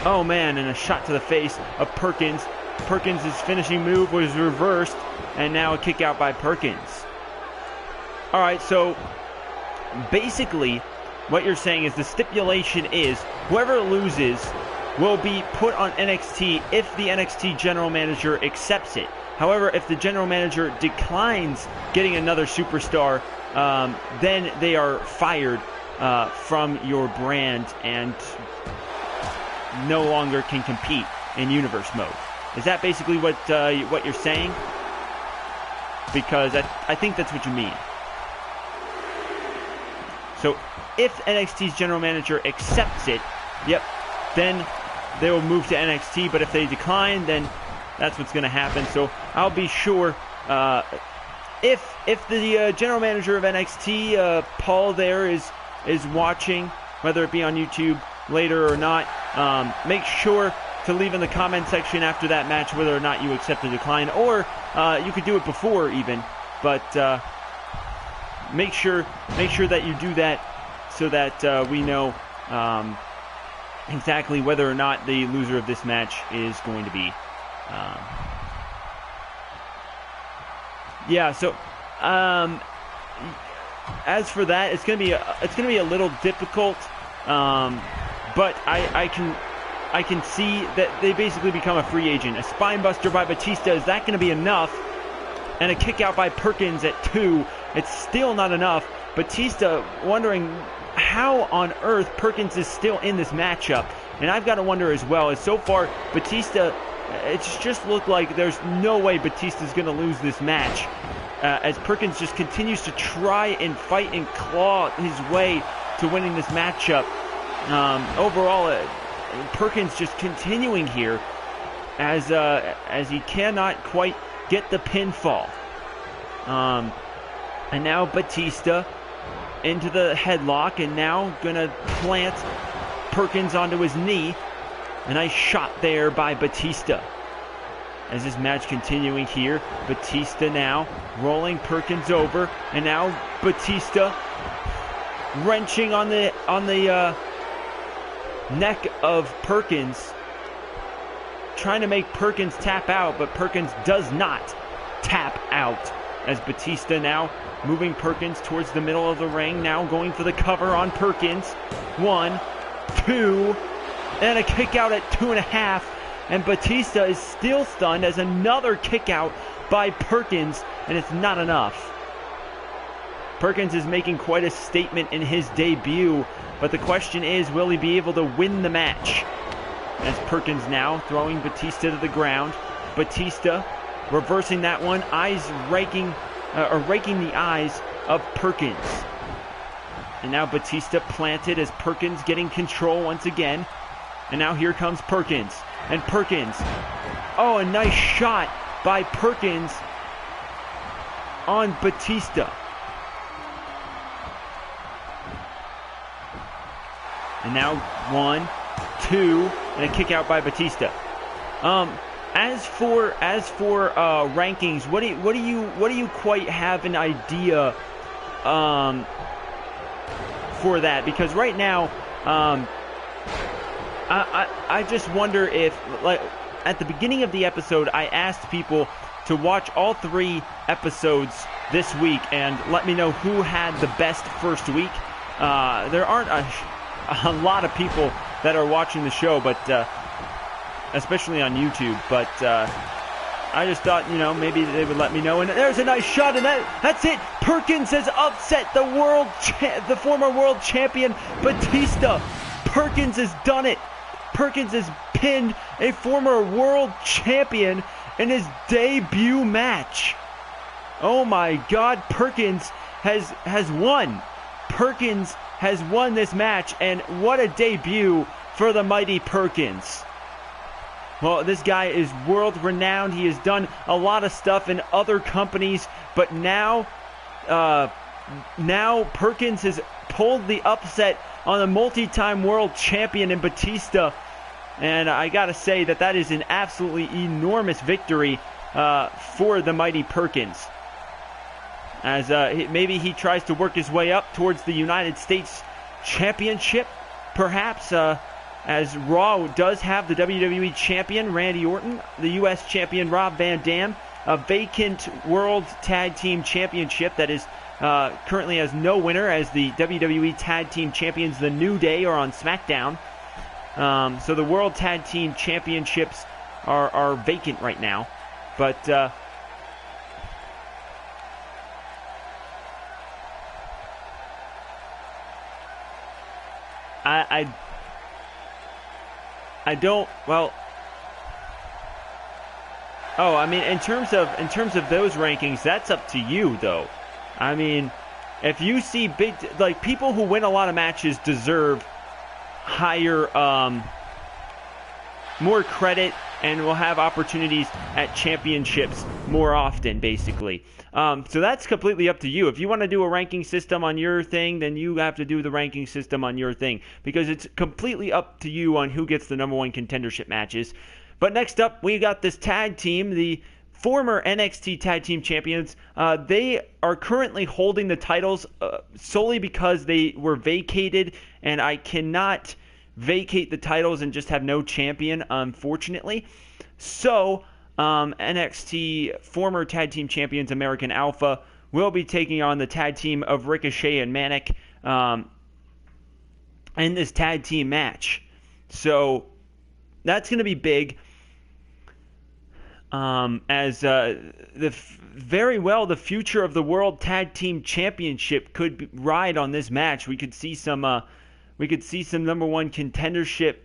Oh man, and a shot to the face of Perkins. Perkins' finishing move was reversed, and now a kick out by Perkins. Alright, so basically what you're saying is the stipulation is whoever loses will be put on NXT if the NXT general manager accepts it. However, if the general manager declines getting another superstar, then they are fired from your brand and no longer can compete in universe mode. Is that basically what you're saying? Because I think that's what you mean. So if NXT's general manager accepts it, yep, then they will move to NXT. But if they decline, then that's what's going to happen. So I'll be sure if the general manager of NXT, Paul, there is watching, whether it be on YouTube later or not, make sure to leave in the comment section after that match whether or not you accept the decline, or you could do it before even, but make sure that you do that so that we know exactly whether or not the loser of this match is going to be. Yeah, so as for that, it's gonna be a little difficult, but I can see that they basically become a free agent. A spinebuster by Batista, is that going to be enough? And a kick out by Perkins at 2. It's still not enough. Batista wondering how on earth Perkins is still in this matchup. And I've got to wonder as well, as so far Batista, it's just looked like there's no way Batista's going to lose this match. As Perkins just continues to try and fight and claw his way to winning this matchup. Overall, Perkins just continuing here as he cannot quite get the pinfall. And now Batista into the headlock, and now gonna plant Perkins onto his knee. A nice shot there by Batista. As this match continuing here, Batista now rolling Perkins over, and now Batista wrenching on the neck of Perkins, trying to make Perkins tap out, but Perkins does not tap out. As Batista now moving Perkins towards the middle of the ring, now going for the cover on Perkins. 1, 2, and a kick out at 2.5, and Batista is still stunned as another kick out by Perkins, and it's not enough. Perkins is making quite a statement in his debut, but the question is, will he be able to win the match? As Perkins now throwing Batista to the ground. Batista reversing that one, raking the eyes of Perkins. And now Batista planted as Perkins getting control once again. And now here comes Perkins. And Perkins, oh, a nice shot by Perkins on Batista. And now 1, 2, and a kick out by Batista. As for rankings, what do you quite have an idea for that? Because right now, I just wonder if, like, at the beginning of the episode, I asked people to watch all 3 episodes this week and let me know who had the best first week. There aren't a lot of people that are watching the show, but especially on YouTube, but I just thought, maybe they would let me know. And there's a nice shot, and that's it. Perkins has upset the former world champion Batista. Perkins has done it. Perkins has pinned a former world champion in his debut match. Oh my God, Perkins has won. Perkins has won this match, and what a debut for the mighty Perkins. Well, this guy is world renowned. He has done a lot of stuff in other companies, but now Perkins has pulled the upset on the multi-time world champion in Batista, and I gotta say that is an absolutely enormous victory for the mighty Perkins. As maybe he tries to work his way up towards the United States Championship, perhaps. as Raw does have the WWE Champion Randy Orton, the U.S. Champion Rob Van Dam, a vacant World Tag Team Championship that is currently has no winner, as the WWE Tag Team Champions The New Day are on SmackDown. So the World Tag Team Championships are vacant right now. But I don't, well, oh, I mean, in terms of those rankings, that's up to you, though. I mean, if you see big, like, people who win a lot of matches deserve higher, more credit, and will have opportunities at championships more often, basically. So that's completely up to you. If you want to do a ranking system on your thing, then you have to do the ranking system on your thing, because it's completely up to you on who gets the number one contendership matches. But next up, we got this tag team, the former NXT Tag Team Champions. They are currently holding the titles solely because they were vacated, and I cannot vacate the titles and just have no champion, unfortunately. So NXT former Tag Team Champions American Alpha will be taking on the tag team of Ricochet and Manic in this tag team match. So that's going to be big, as very well the future of the World Tag Team Championship could ride on this match. We could see some number one contendership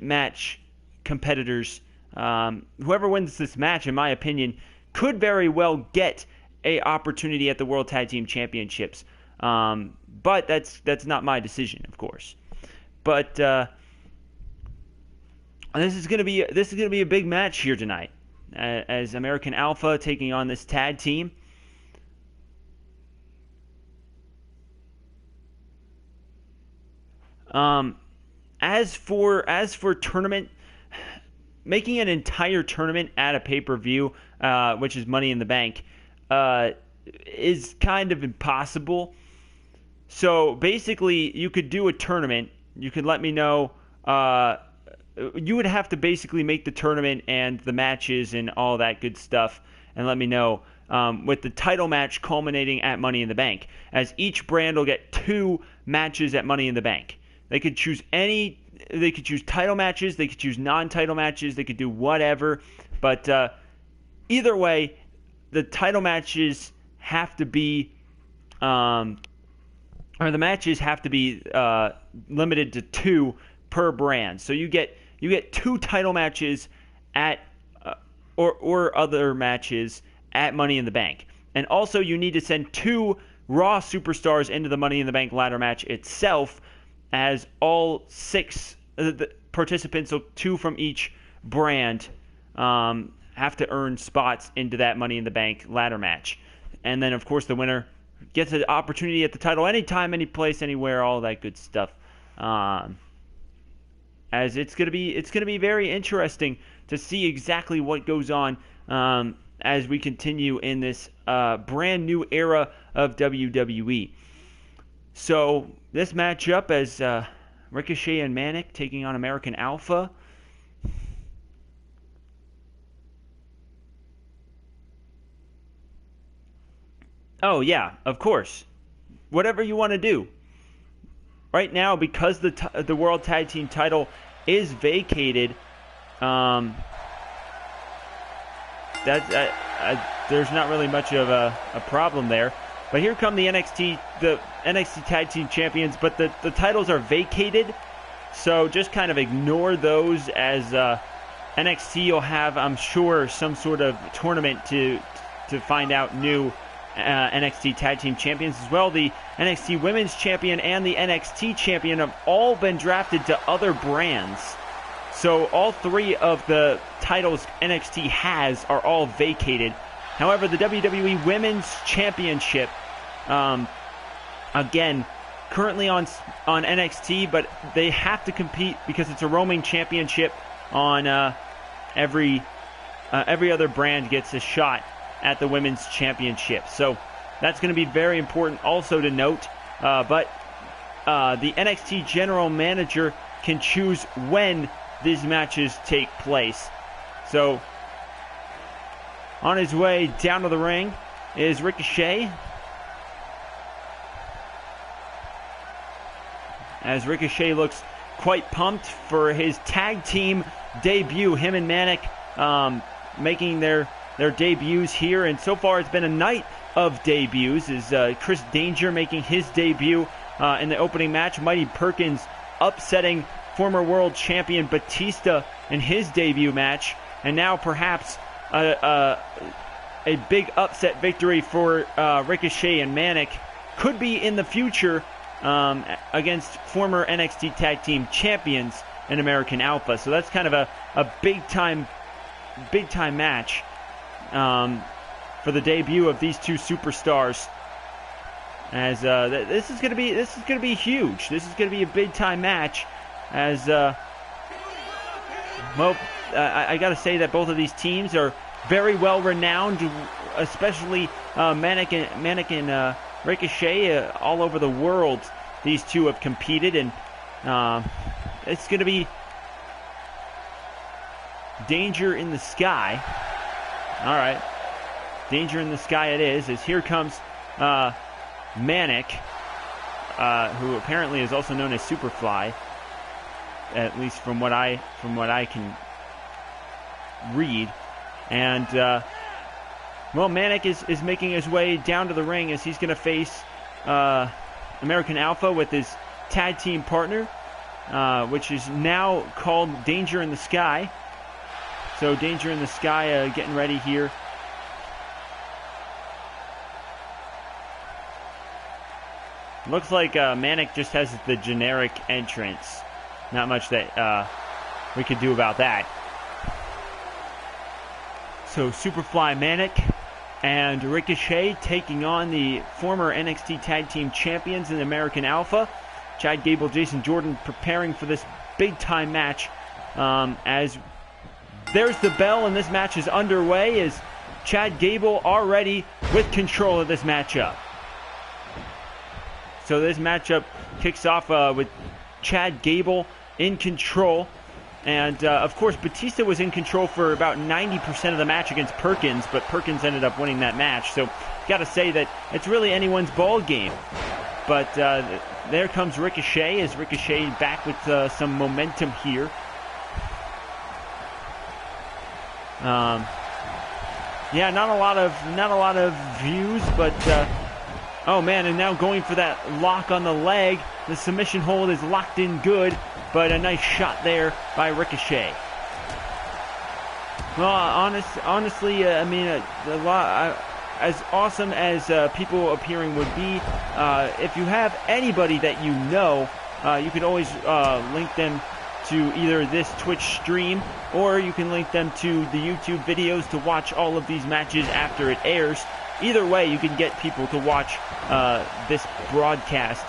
match competitors. Whoever wins this match, in my opinion, could very well get a opportunity at the World Tag Team Championships. But that's not my decision, of course. But this is gonna be a big match here tonight, as American Alpha taking on this tag team. As for tournament, making an entire tournament at a pay-per-view, which is Money in the Bank, is kind of impossible. So basically, you could do a tournament. You could let me know. You would have to basically make the tournament and the matches and all that good stuff, and let me know, with the title match culminating at Money in the Bank, as each brand will get 2 matches at Money in the Bank. They could choose they could choose title matches, they could choose non-title matches, they could do whatever, but either way, the title matches have to be, or the matches have to be limited to 2 per brand. So you get 2 title matches at or other matches at Money in the Bank. And also you need to send 2 Raw superstars into the Money in the Bank ladder match itself, as all 6 participants, so 2 from each brand, have to earn spots into that Money in the Bank ladder match. And then, of course, the winner gets an opportunity at the title anytime, any place, anywhere, all that good stuff. As it's gonna be very interesting to see exactly what goes on as we continue in this brand new era of WWE. So this matchup, as Ricochet and Manic taking on American Alpha. Oh yeah, of course. Whatever you want to do. Right now, because the World Tag Team title is vacated, there's not really much of a problem there. But here come the NXT Tag Team Champions, but the titles are vacated, so just kind of ignore those, as NXT will have, I'm sure, some sort of tournament to find out new NXT Tag Team Champions as well. The NXT Women's Champion and the NXT Champion have all been drafted to other brands. So all 3 of the titles NXT has are all vacated. However, the WWE Women's Championship, again, currently on NXT, but they have to compete because it's a roaming championship on every other brand gets a shot at the Women's Championship. So that's going to be very important also to note. But the NXT general manager can choose when these matches take place. So, on his way down to the ring is Ricochet. As Ricochet looks quite pumped for his tag team debut. Him and Manic making their debuts here. And so far it's been a night of debuts. Is Chris Danger making his debut in the opening match. Mighty Perkins upsetting former world champion Batista in his debut match. And now perhaps a big upset victory for Ricochet and Manic could be in the future against former NXT Tag Team Champions in American Alpha. So that's kind of a big time match for the debut of these two superstars. As this is going to be huge. This is going to be a big time match. As I got to say that both of these teams are very well renowned, especially Manic and Ricochet. All over the world, these two have competed, and it's going to be Danger in the Sky. All right, Danger in the Sky it is. As here comes Manic, who apparently is also known as Superfly, at least from what I can read. And well, Manic is making his way down to the ring as he's going to face American Alpha with his tag team partner, which is now called Danger in the Sky. So Danger in the Sky getting ready here. Looks like Manic just has the generic entrance. Not much that we could do about that. So Superfly Manic and Ricochet taking on the former NXT Tag Team Champions in American Alpha. Chad Gable, Jason Jordan preparing for this big time match. As there's the bell and this match is underway, as Chad Gable already with control of this matchup. So this matchup kicks off with Chad Gable in control. And, of course, Batista was in control for about 90% of the match against Perkins, but Perkins ended up winning that match. So, got to say that it's really anyone's ball game. But there comes Ricochet, as Ricochet back with some momentum here. Yeah, not a lot of views, but oh man, and now going for that lock on the leg. The submission hold is locked in good, but a nice shot there by Ricochet. Well, honestly, I mean, as awesome as people appearing would be, if you have anybody that you know, you can always link them to either this Twitch stream, or you can link them to the YouTube videos to watch all of these matches after it airs. Either way, you can get people to watch this broadcast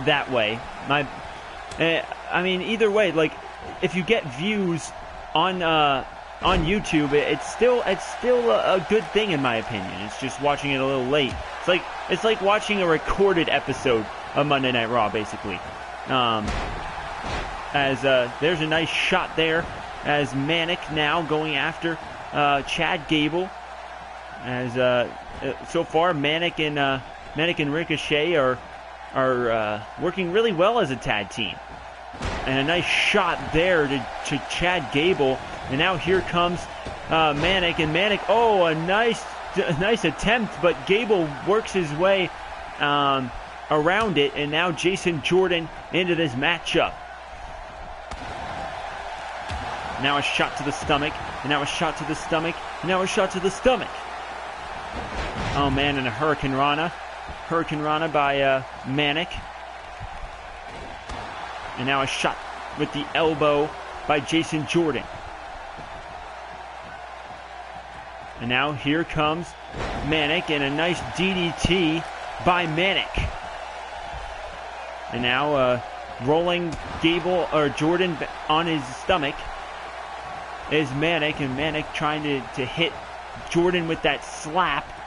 that way. I mean, either way, like if you get views on YouTube, it's still a good thing in my opinion. It's just watching it a little late. It's like watching a recorded episode of Monday Night Raw, basically. As there's a nice shot there, as Manic now going after Chad Gable. As so far, Manic and Ricochet are working really well as a tag team. And a nice shot there to Chad Gable. And now here comes Manic, and Manic, oh, a nice attempt, but Gable works his way around it, and now Jason Jordan into this matchup. Now a shot to the stomach, and now a shot to the stomach, and now a shot to the stomach. Oh man, and a Hurricane Rana by Manic. And now a shot with the elbow by Jason Jordan. And now here comes Manic, and a nice DDT by Manic. And now rolling Gable or Jordan on his stomach is Manic, and Manic trying to hit Jordan with that slap.